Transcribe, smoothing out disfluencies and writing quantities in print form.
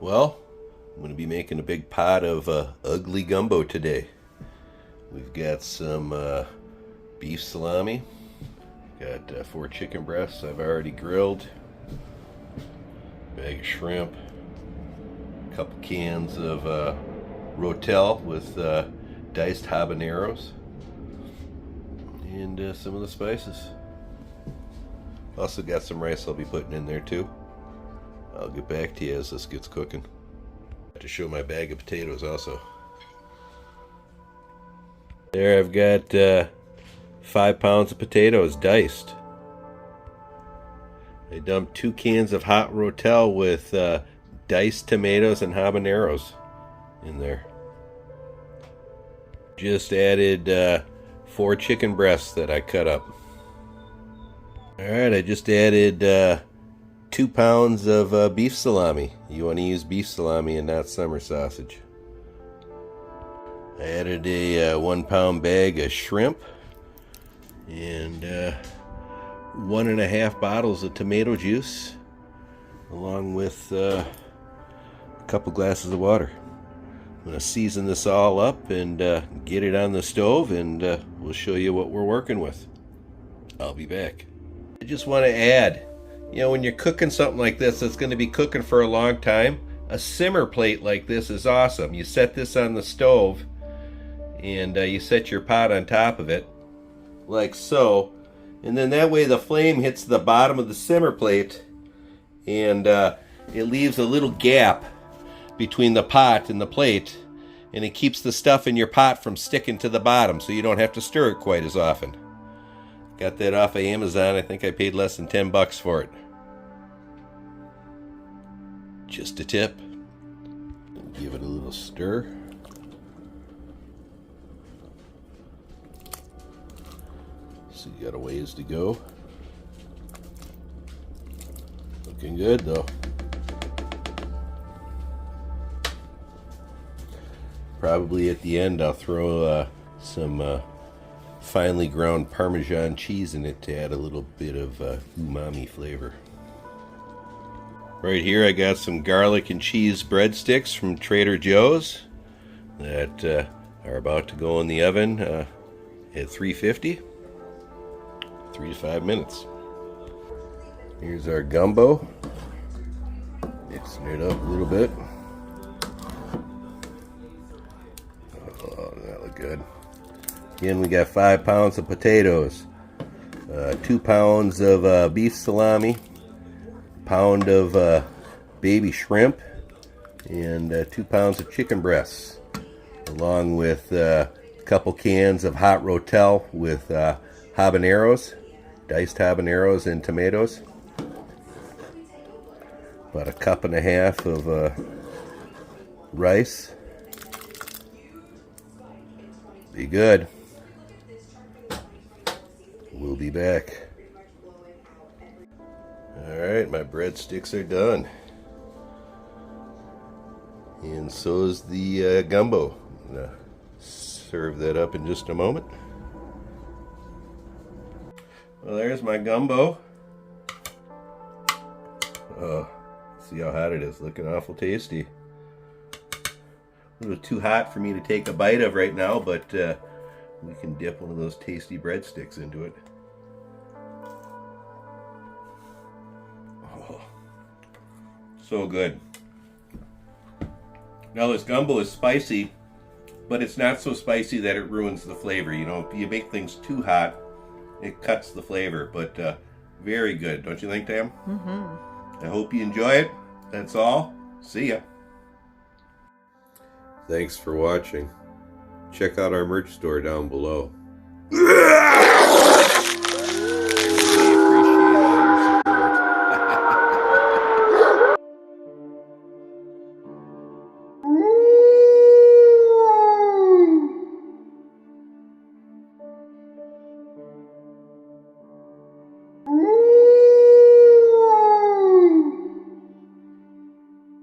Well, I'm going to be making a big pot of ugly gumbo today. We've got some beef salami, got 4 chicken breasts I've already grilled, bag of shrimp, a couple cans of Rotel with diced habaneros, and some of the spices. Also got some rice I'll be putting in there too. I'll get back to you as this gets cooking. To show my bag of potatoes also. There I've got 5 pounds of potatoes diced. I dumped 2 cans of Hot Rotel with diced tomatoes and habaneros in there. Just added 4 chicken breasts that I cut up. Alright, I just added 2 pounds of beef salami. You want to use beef salami and not summer sausage. I added a 1 pound bag of shrimp and 1.5 bottles of tomato juice, along with a couple glasses of water. I'm going to season this all up and get it on the stove, and we'll show you what we're working with. I'll be back. I just want to add, you know, when you're cooking something like this that's going to be cooking for a long time, a simmer plate like this is awesome. You set this on the stove and you set your pot on top of it like so, and then that way the flame hits the bottom of the simmer plate and it leaves a little gap between the pot and the plate, and it keeps the stuff in your pot from sticking to the bottom, so you don't have to stir it quite as often. Got that off of Amazon. I think I paid less than $10 for it. Just a tip. Give it a little stir. So you got a ways to go. Looking good though. Probably at the end I'll throw some finely ground Parmesan cheese in it to add a little bit of umami flavor. Right here I got some garlic and cheese breadsticks from Trader Joe's that are about to go in the oven at 350, 3 to 5 minutes. Here's our gumbo. Mixing it up a little bit. Oh, that look good. Again, we got 5 pounds of potatoes, 2 pounds of beef salami, a pound of baby shrimp, and 2 pounds of chicken breasts, along with a couple cans of Hot Rotel with habaneros, diced habaneros and tomatoes, about 1.5 cups of rice. Be good. We'll be back. Alright, my breadsticks are done. And so is the gumbo. I'm gonna serve that up in just a moment. Well, there's my gumbo. Oh, see how hot it is. Looking awful tasty. A little too hot for me to take a bite of right now, but we can dip one of those tasty breadsticks into it. Oh, so good. Now this gumbo is spicy, but it's not so spicy that it ruins the flavor. You know, if you make things too hot, it cuts the flavor, but very good. Don't you think, Tam? Mm-hmm. I hope you enjoy it. That's all. See ya. Thanks for watching. Check out our merch store down below.